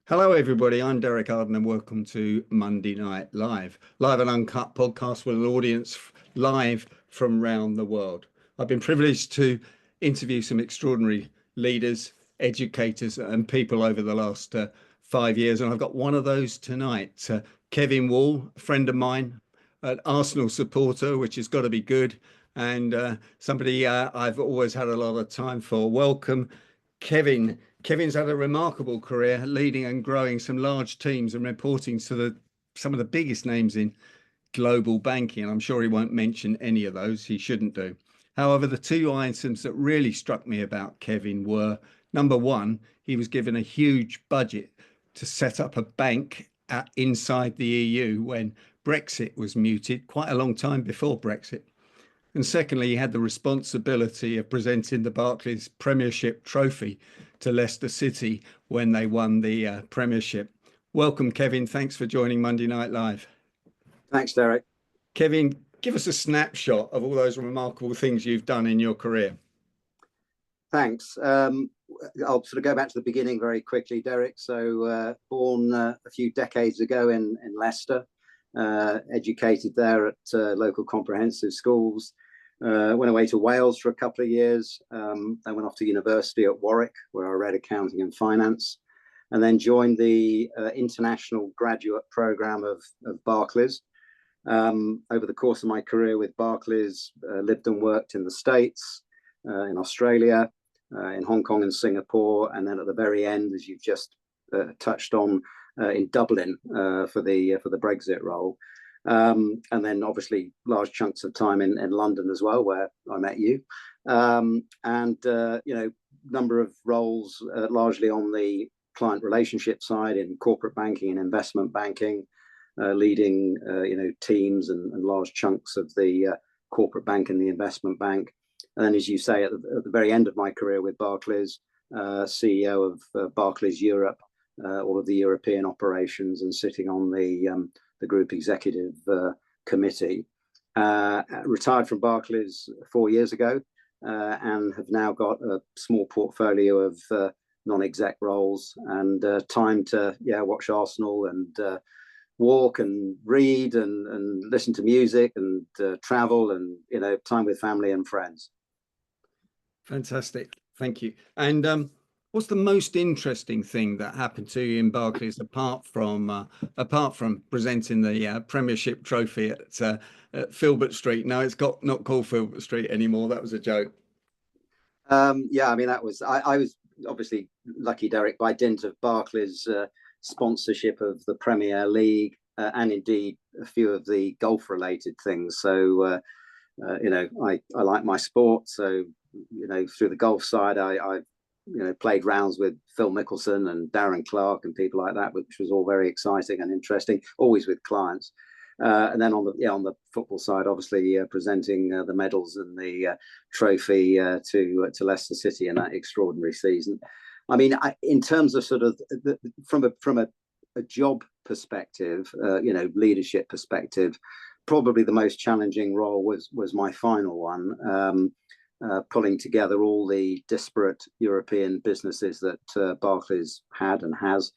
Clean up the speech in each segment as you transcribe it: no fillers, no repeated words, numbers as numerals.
Hello, everybody. I'm Derek Arden, and welcome to Monday Night Live, live and uncut podcast with an audience live from around the world. I've been privileged to interview some extraordinary leaders, educators, and people over the last 5 years, and I've got one of those tonight. Kevin Wall, a friend of mine, an Arsenal supporter, which has got to be good, and somebody I've always had a lot of time for. Welcome, Kevin. Kevin's had a remarkable career leading and growing some large teams and reporting to some of the biggest names in global banking. And I'm sure he won't mention any of those. He shouldn't do. However, the two items that really struck me about Kevin were, number one, he was given a huge budget to set up a bank inside the EU when Brexit was mooted, quite a long time before Brexit. And secondly, he had the responsibility of presenting the Barclays Premiership trophy to Leicester City when they won the Premiership. Welcome, Kevin. Thanks for joining Monday Night Live. Thanks, Derek. Kevin, give us a snapshot of all those remarkable things you've done in your career. Thanks. I'll sort of go back to the beginning very quickly, Derek. So born a few decades ago in Leicester, educated there at local comprehensive schools. Went away to Wales for a couple of years. Then went off to University at Warwick, where I read accounting and finance, and then joined the international graduate program of Barclays. Over the course of my career with Barclays, lived and worked in the States, in Australia, in Hong Kong and Singapore, and then at the very end, as you've just touched on, in Dublin for the Brexit role. And then obviously large chunks of time in London as well, where I met you. Number of roles largely on the client relationship side in corporate banking and investment banking, leading teams and large chunks of the corporate bank and the investment bank. And then, as you say, at the very end of my career with Barclays, CEO of Barclays Europe, all of the European operations, and sitting on the group executive committee. Retired from Barclays 4 years ago, and have now got a small portfolio of non-exec roles and time to watch Arsenal and walk and read and listen to music and travel and time with family and friends. Fantastic. Thank you. And what's the most interesting thing that happened to you in Barclays apart from presenting the Premiership trophy at Filbert Street? No, it's not called Filbert Street anymore. That was a joke. I mean, I was obviously lucky, Derek, by dint of Barclays' sponsorship of the Premier League and indeed a few of the golf-related things. So I like my sport. So through the golf side, I played rounds with Phil Mickelson and Darren Clarke and people like that, which was all very exciting and interesting, always with clients. And then on the football side, obviously presenting the medals and the trophy to Leicester City in that extraordinary season. I mean, in terms of sort of from a job perspective, leadership perspective, probably the most challenging role was my final one. Pulling together all the disparate European businesses that Barclays had and has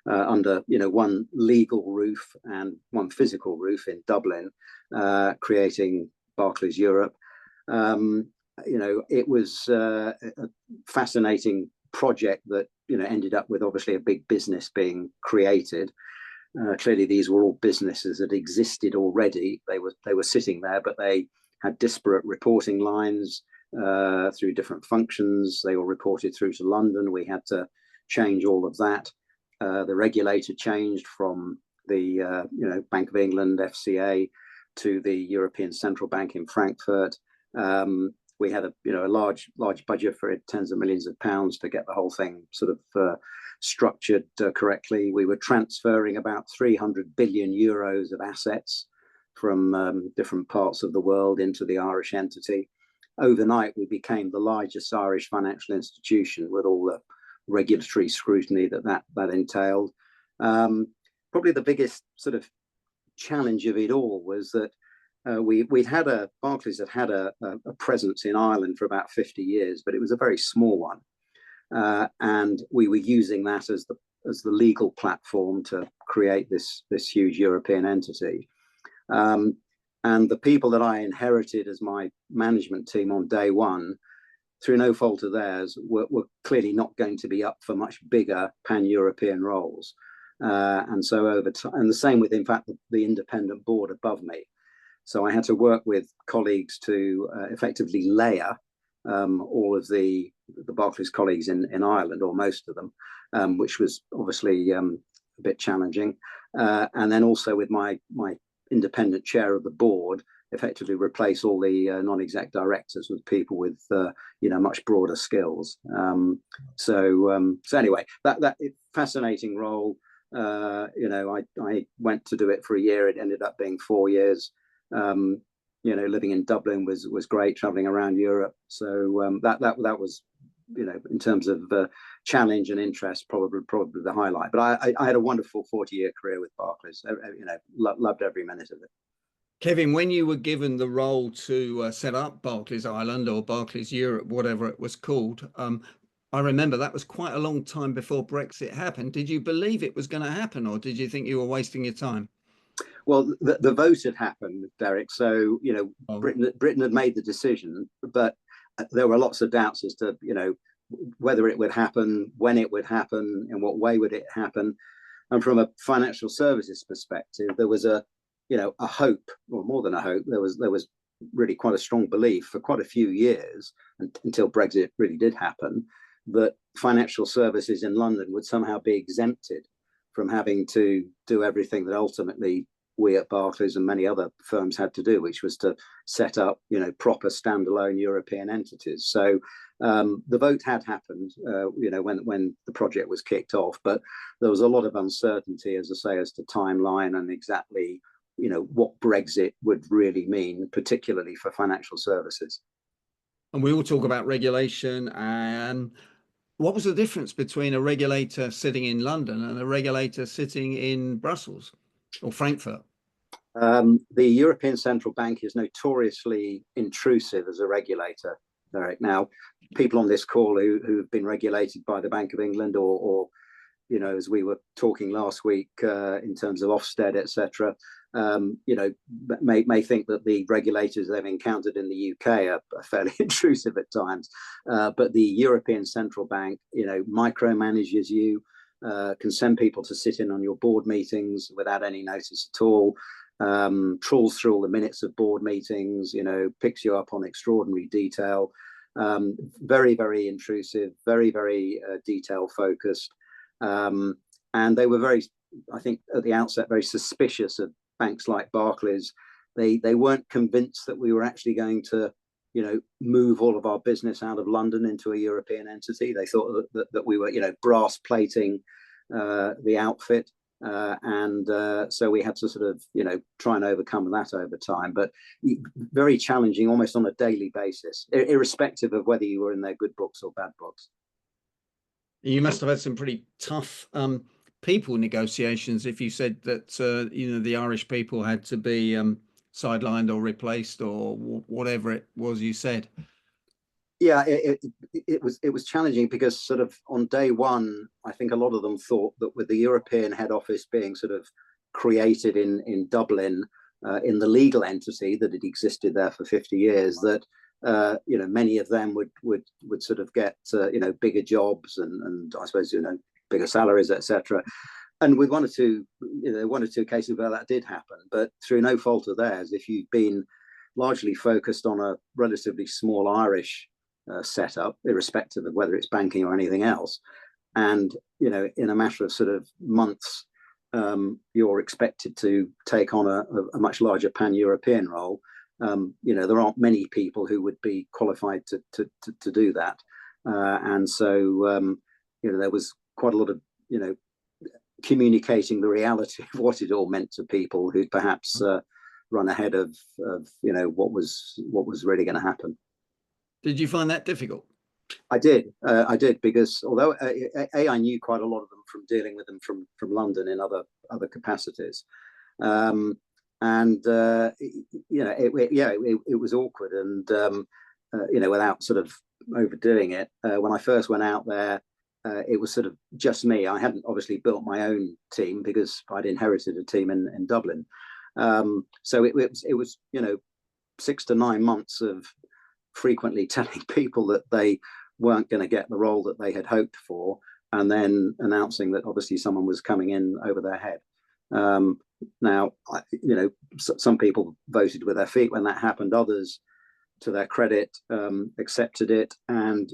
under one legal roof and one physical roof in Dublin, creating Barclays Europe. It was a fascinating project that ended up with obviously a big business being created. Clearly, these were all businesses that existed already. They were sitting there, but they had disparate reporting lines through different functions. They were reported through to London. We had to change all of that. The regulator changed from the Bank of England, FCA, to the European Central Bank in Frankfurt. We had a large budget for it, tens of millions of pounds to get the whole thing sort of structured correctly. We were transferring about 300 billion euros of assets from different parts of the world into the Irish entity. Overnight, we became the largest Irish financial institution with all the regulatory scrutiny that entailed. Probably the biggest sort of challenge of it all was that Barclays had had a presence in Ireland for about 50 years, but it was a very small one. And we were using that as as the legal platform to create this huge European entity. And the people that I inherited as my management team on day one, through no fault of theirs, were clearly not going to be up for much bigger pan-European roles. And so over time, and the same with, in fact, the independent board above me. So I had to work with colleagues to effectively layer all of the Barclays colleagues in Ireland, or most of them, which was obviously a bit challenging. And then also with my independent chair of the board, effectively replace all the non-exec directors with people with much broader skills. So anyway, that fascinating role. I went to do it for a year. It ended up being 4 years. Living in Dublin was great, traveling around Europe. So that was, in terms of challenge and interest, probably the highlight. But I had a wonderful 40-year career with Barclays. Loved every minute of it. Kevin, when you were given the role to set up Barclays Ireland or Barclays Europe, whatever it was called, I remember that was quite a long time before Brexit happened. Did you believe it was going to happen, or did you think you were wasting your time? Well, the vote had happened, Derek. So, Britain had made the decision, but there were lots of doubts as to, whether it would happen, when it would happen, in what way would it happen. And from a financial services perspective, there was a hope, or more than a hope. There was really quite a strong belief for quite a few years, until Brexit really did happen, that financial services in London would somehow be exempted from having to do everything that ultimately we at Barclays and many other firms had to do, which was to set up, proper standalone European entities. So the vote had happened, when the project was kicked off, but there was a lot of uncertainty, as I say, as to timeline and exactly, what Brexit would really mean, particularly for financial services. And we all talk about regulation. And what was the difference between a regulator sitting in London and a regulator sitting in Brussels or Frankfurt? The European Central Bank is notoriously intrusive as a regulator, Derek. Now, people on this call who've been regulated by the Bank of England or as we were talking last week in terms of Ofsted, etc., may think that the regulators they've encountered in the UK are fairly intrusive at times. But the European Central Bank, micromanages you, can send people to sit in on your board meetings without any notice at all, trawls through all the minutes of board meetings, picks you up on extraordinary detail, very, very intrusive, very, very detail focused. And they were very, I think at the outset, very suspicious of banks like Barclays. They weren't convinced that we were actually going to, move all of our business out of London into a European entity. They thought that we were, brass plating the outfit. So we had to sort of, try and overcome that over time, but very challenging almost on a daily basis, irrespective of whether you were in their good books or bad books. You must have had some pretty tough people negotiations if you said that, the Irish people had to be sidelined or replaced or whatever it was you said. Yeah, it was challenging because sort of on day one, I think a lot of them thought that with the European head office being sort of created in Dublin, in the legal entity that had existed there for 50 years, that many of them would sort of get bigger jobs and I suppose bigger salaries, etc. And with one or two cases where that did happen, but through no fault of theirs, if you've been largely focused on a relatively small Irish setup, irrespective of whether it's banking or anything else, and in a matter of sort of months, you're expected to take on a much larger pan-European role. There aren't many people who would be qualified to do that, and so there was quite a lot of communicating the reality of what it all meant to people who'd perhaps run ahead of what was really going to happen. Did you find that difficult? I did because although I knew quite a lot of them from dealing with them from London in other capacities, and it was awkward and without sort of overdoing it. When I first went out there, it was sort of just me. I hadn't obviously built my own team because I'd inherited a team in Dublin. So it was 6 to 9 months of frequently telling people that they weren't going to get the role that they had hoped for, and then announcing that obviously someone was coming in over their head. Now, some people voted with their feet when that happened. Others, to their credit, accepted it, and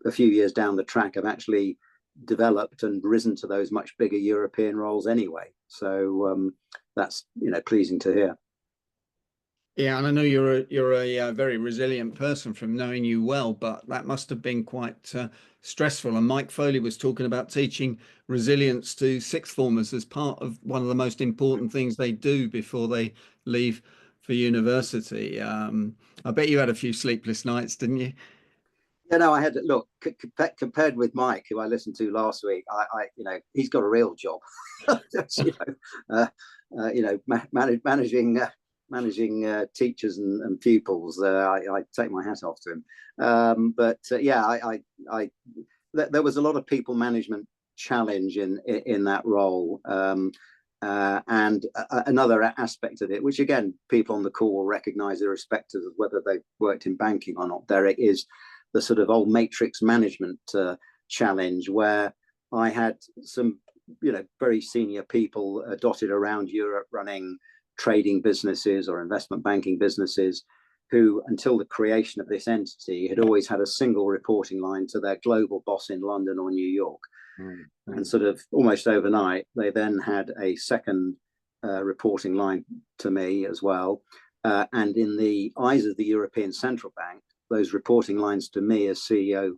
a few years down the track have actually developed and risen to those much bigger European roles anyway. So that's pleasing to hear. Yeah, and I know you're a very resilient person from knowing you well, but that must have been quite stressful. And Mike Foley was talking about teaching resilience to sixth formers as part of one of the most important things they do before they leave for university. I bet you had a few sleepless nights, didn't you? I had to look compared with Mike, who I listened to last week. He's got a real job. Managing teachers and pupils. I take my hat off to him. There was a lot of people management challenge in that role. And another aspect of it, which again, people on the call will recognize irrespective of whether they've worked in banking or not, Derek, is the sort of old matrix management challenge, where I had some, very senior people dotted around Europe running trading businesses or investment banking businesses, who, until the creation of this entity, had always had a single reporting line to their global boss in London or New York. And sort of almost overnight, they then had a second reporting line to me as well. And in the eyes of the European Central Bank, those reporting lines to me as CEO of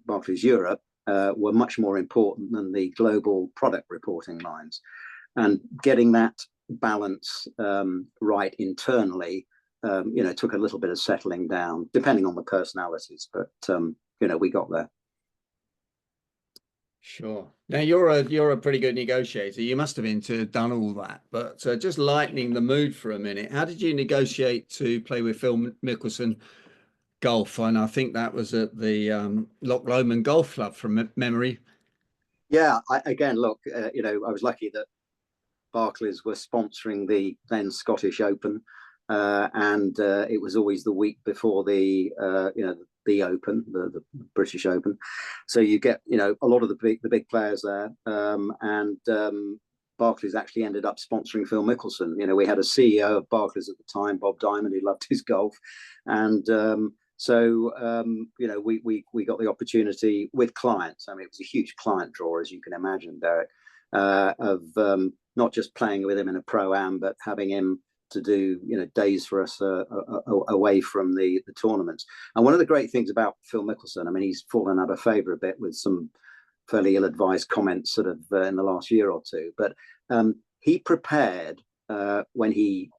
Barclays Europe were much more important than the global product reporting lines. And getting that balance right internally, took a little bit of settling down, depending on the personalities. But we got there. Sure. Now you're a pretty good negotiator. You must have done all that. But just lightening the mood for a minute, how did you negotiate to play with Phil Mickelson golf? And I think that was at the Loch Lomond Golf Club from memory. Yeah. I was lucky that Barclays were sponsoring the then Scottish Open, and it was always the week before the Open, the British Open. So you get a lot of the big players there, and Barclays actually ended up sponsoring Phil Mickelson. We had a CEO of Barclays at the time, Bob Diamond, who loved his golf, and we got the opportunity with clients. I mean, it was a huge client draw, as you can imagine, Derek, of not just playing with him in a pro-am, but having him to do days for us away from the tournaments. And one of the great things about Phil Mickelson, I mean, he's fallen out of favour a bit with some fairly ill-advised comments sort of in the last year or two, but he prepared when he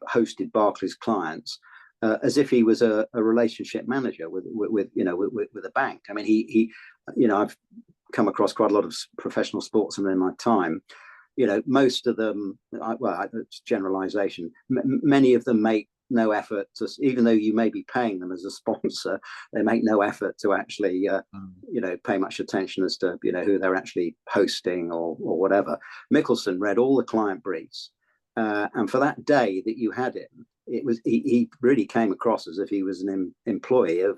hosted Barclays clients as if he was a relationship manager with a bank. I mean, I've come across quite a lot of professional sportsmen in my time. Most of them, it's generalization, many of them make no effort to, even though you may be paying them as a sponsor, they make no effort to actually pay much attention as to who they're actually hosting or whatever. Mickelson read all the client briefs, and for that day that you had him, he really came across as if he was an employee of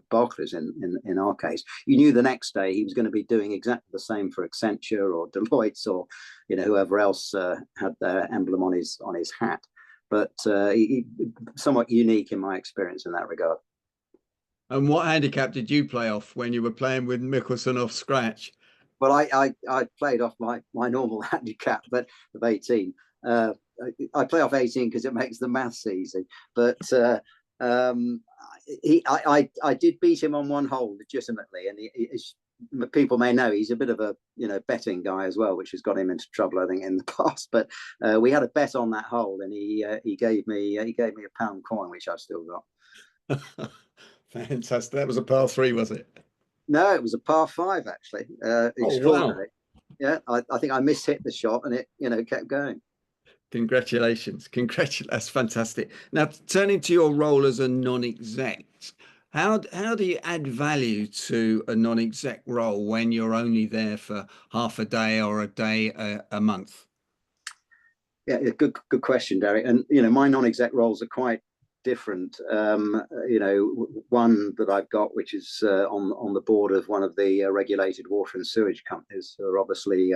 Barclays in our case. You knew the next day he was going to be doing exactly the same for Accenture or Deloitte or whoever else had their emblem on his hat. But he somewhat unique in my experience in that regard. And what handicap did you play off when you were playing with Mickelson off scratch? Well, I played off my normal handicap, but of 18. I play off 18 because it makes the maths easy. But I did beat him on one hole legitimately, and people may know he's a bit of a betting guy as well, which has got him into trouble, I think, in the past. But we had a bet on that hole, and he gave me a pound coin, which I've still got. Fantastic! That was a par 3, was it? No, it was a par 5 actually. Extraordinary. Wow. Yeah, I think I mishit the shot, and it kept going. Congratulations. That's fantastic. Now, turning to your role as a non-exec, How do you add value to a non-exec role when you're only there for half a day or a day a month? Yeah, good question, Derek. And my non-exec roles are quite different. One that I've got, which is on the board of one of the regulated water and sewage companies, who are obviously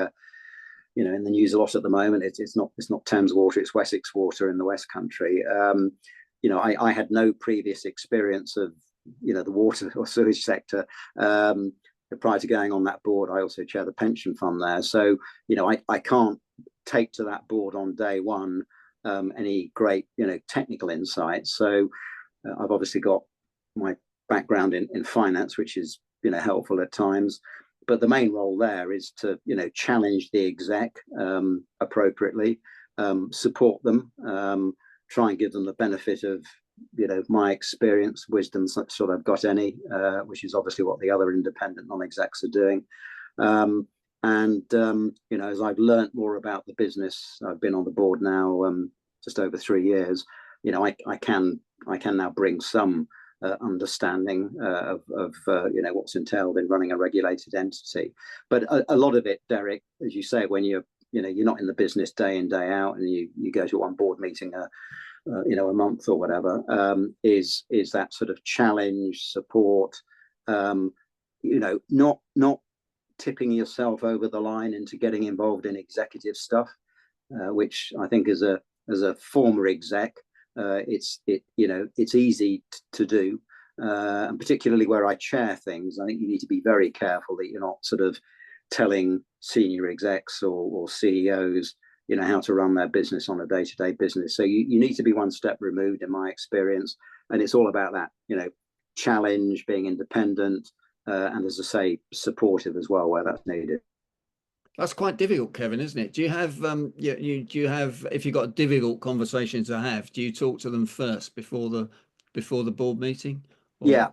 in the news a lot at the moment. It's not Thames Water, it's Wessex Water in the West Country. I had no previous experience of the water or sewage sector. Prior to going on that board, I also chair the pension fund there. So I can't take to that board on day one any great technical insights. So I've obviously got my background in finance, which is helpful at times. But the main role there is to challenge the exec appropriately, support them, try and give them the benefit of my experience, wisdom, sort of got any, which is obviously what the other independent non-execs are doing. As I've learned more about the business, I've been on the board now just over 3 years. I can now bring some understanding of what's entailed in running a regulated entity. But a lot of it, Derek, as you say, when you're not in the business day in day out, and you go to one board meeting a month or whatever, is that sort of challenge, support, not tipping yourself over the line into getting involved in executive stuff, which I think as a former exec, it's easy to do, and particularly where I chair things, I think you need to be very careful that you're not sort of telling senior execs or CEOs how to run their business on a day-to-day business. So you need to be one step removed, in my experience, and it's all about that challenge, being independent, and as I say, supportive as well where that's needed. That's quite difficult, Kevin, isn't it? Do you have do you have, if you've got difficult conversations to have, do you talk to them first before the board meeting? Or... Yeah,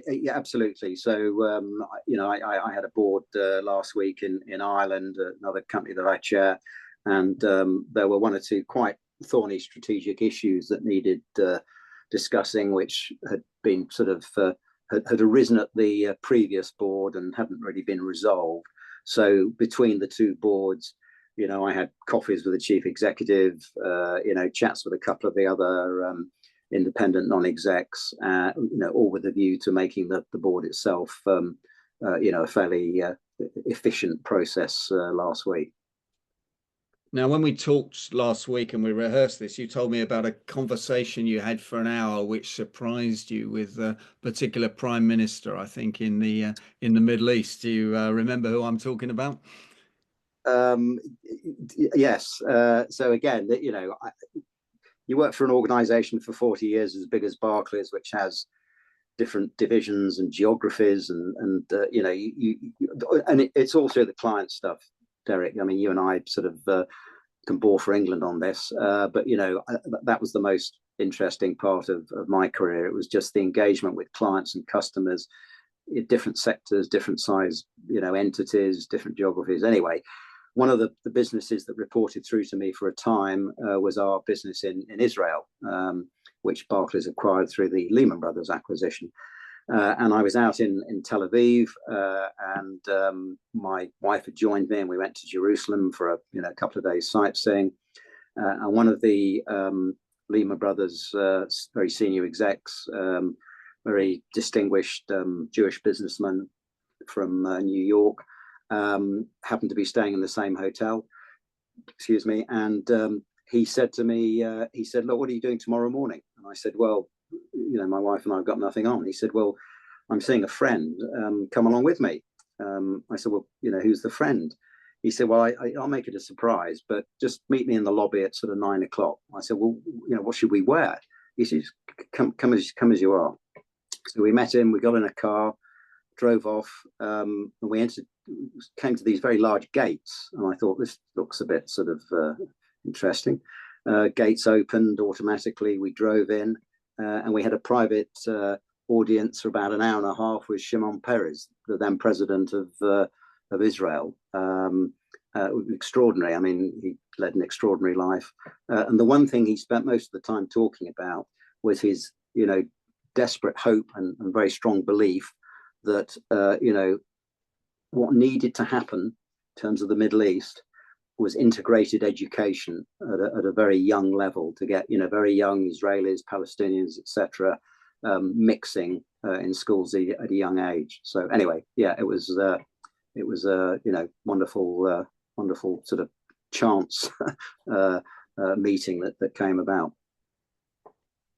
yeah, absolutely. So I had a board last week in Ireland, another company that I chair, and there were one or two quite thorny strategic issues that needed discussing, which had been sort of had arisen at the previous board and hadn't really been resolved. So between the two boards, I had coffees with the chief executive, chats with a couple of the other independent non-execs, all with a view to making the board itself, a fairly efficient process last week. Now, when we talked last week and we rehearsed this, you told me about a conversation you had for an hour, which surprised you, with a particular prime minister, I think, in the Middle East. Do you remember who I'm talking about? Yes. So again, you work for an organisation for 40 years as big as Barclays, which has different divisions and geographies, and it's also the client stuff, Derek. I mean, you and I sort of can bore for England on this, but that was the most interesting part of my career. It was just the engagement with clients and customers in different sectors, different size, entities, different geographies. Anyway, one of the businesses that reported through to me for a time was our business in Israel, which Barclays acquired through the Lehman Brothers acquisition. And I was out in Tel Aviv, and my wife had joined me, and we went to Jerusalem for a couple of days sightseeing. And one of the Lehman Brothers very senior execs, very distinguished Jewish businessman from New York, happened to be staying in the same hotel. Excuse me. And he said to me, "Look, what are you doing tomorrow morning?" And I said, "Well, my wife and I have got nothing on." He said, "Well, I'm seeing a friend. Come along with me." I said, "Well, who's the friend?" He said, "Well, I'll make it a surprise, but just meet me in the lobby at sort of 9 o'clock. I said, "Well, what should we wear?" He said, come as you are." So we met him. We got in a car, drove off, and we came to these very large gates. And I thought, this looks a bit sort of interesting. Gates opened automatically. We drove in. And we had a private audience for about an hour and a half with Shimon Peres, the then president of Israel. Extraordinary. I mean, he led an extraordinary life. And the one thing he spent most of the time talking about was his, desperate hope and very strong belief that what needed to happen in terms of the Middle East was integrated education at a very young level, to get very young Israelis, Palestinians, etc., mixing in schools at a young age. So anyway, yeah, it was a wonderful sort of chance meeting that came about.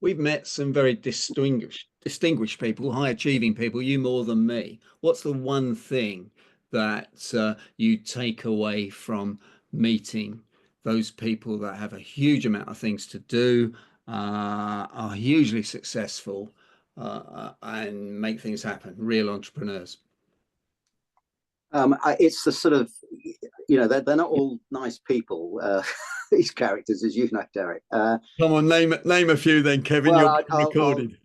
We've met some very distinguished people, high achieving people, you more than me. What's the one thing that you take away from meeting those people that have a huge amount of things to do, are hugely successful, and make things happen, real entrepreneurs? It's the sort of, they're not all nice people, these characters, as you know, Derek. Come on, name a few then, Kevin. Well, You're recorded.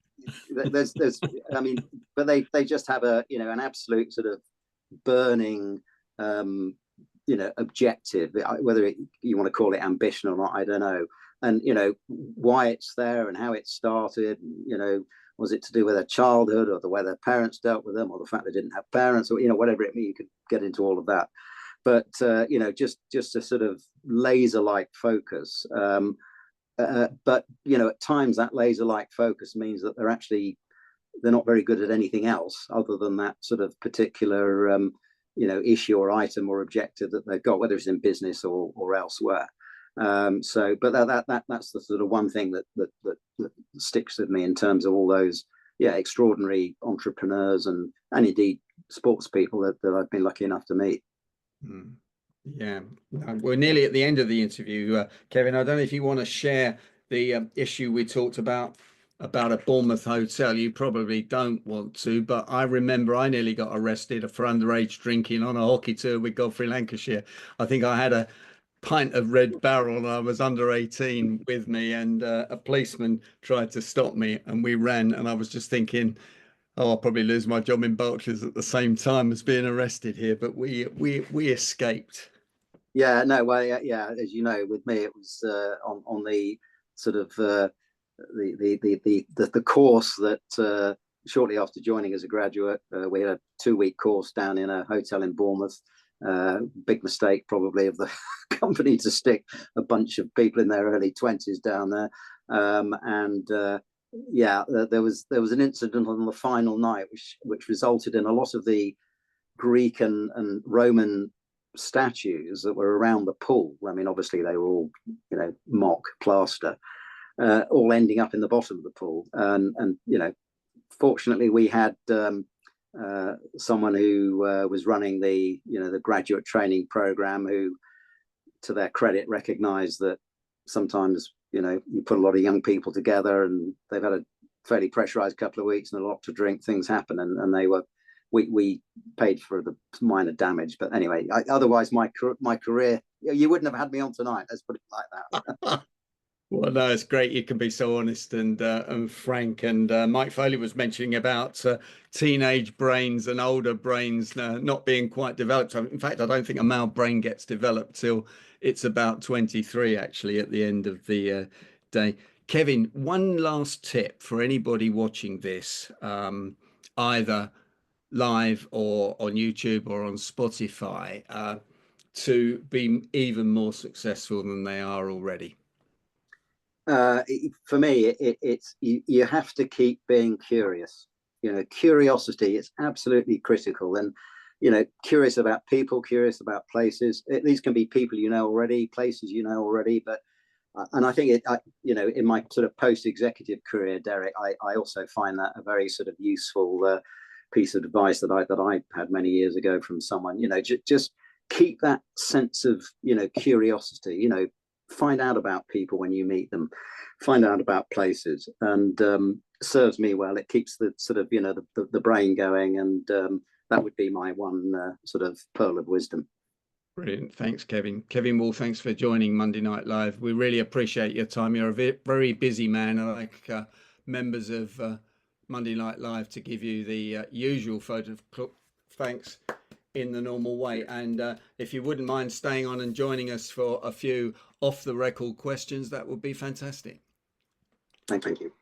There's, I mean, but they just have an absolute sort of burning, objective. Whether you want to call it ambition or not, I don't know. And why it's there and how it started. Was it to do with their childhood, or the way their parents dealt with them, or the fact they didn't have parents, or whatever it means? You could get into all of that. But just a sort of laser-like focus. But at times that laser-like focus means that they're not very good at anything else other than that sort of particular issue or item or objective that they've got, whether it's in business or elsewhere. But that's the sort of one thing that sticks with me in terms of all those extraordinary entrepreneurs and indeed sports people that I've been lucky enough to meet. Yeah, we're nearly at the end of the interview, Kevin. I don't know if you want to share the issue we talked about a Bournemouth hotel. You probably don't want to, but I remember I nearly got arrested for underage drinking on a hockey tour with Godfrey Lancashire. I think I had a pint of Red Barrel and I was under 18 with me, and a policeman tried to stop me and we ran, and I was just thinking, oh, I'll probably lose my job in Barclays at the same time as being arrested here, but we escaped. Yeah, no, well, yeah, as you know, with me, it was on the sort of the course that shortly after joining as a graduate, we had a 2-week course down in a hotel in Bournemouth. Big mistake probably of the company to stick a bunch of people in their early 20s down there. There was an incident on the final night which resulted in a lot of the Greek and Roman statues that were around the pool. I mean, obviously they were all mock plaster, all ending up in the bottom of the pool. And fortunately we had someone who was running the graduate training program, who, to their credit, recognized that sometimes you put a lot of young people together and they've had a fairly pressurized couple of weeks and a lot to drink, things happen, and we paid for the minor damage. But anyway, otherwise my career, you wouldn't have had me on tonight, let's put it like that. Well, no, it's great you can be so honest and frank. And Mike Foley was mentioning about teenage brains and older brains not being quite developed. In fact, I don't think a male brain gets developed till it's about 23, actually, at the end of the day. Kevin, one last tip for anybody watching this, either live or on YouTube or on Spotify, to be even more successful than they are already. For me, it's you have to keep being curious. Curiosity is absolutely critical, and curious about people, curious about places. These can be people already, places already, but and I think in my sort of post-executive career, Derek, I also find that a very sort of useful piece of advice that I had many years ago from someone. Just keep that sense of curiosity. Find out about people when you meet them, find out about places, and serves me well. It keeps the sort of the brain going, and that would be my one sort of pearl of wisdom. Brilliant. Thanks, Kevin. Kevin Wall, thanks for joining Monday Night Live. We really appreciate your time. You're a very busy man. I like members of Monday Night Live to give you the usual photo of thanks in the normal way. And if you wouldn't mind staying on and joining us for a few off the record questions, that would be fantastic. Thank you.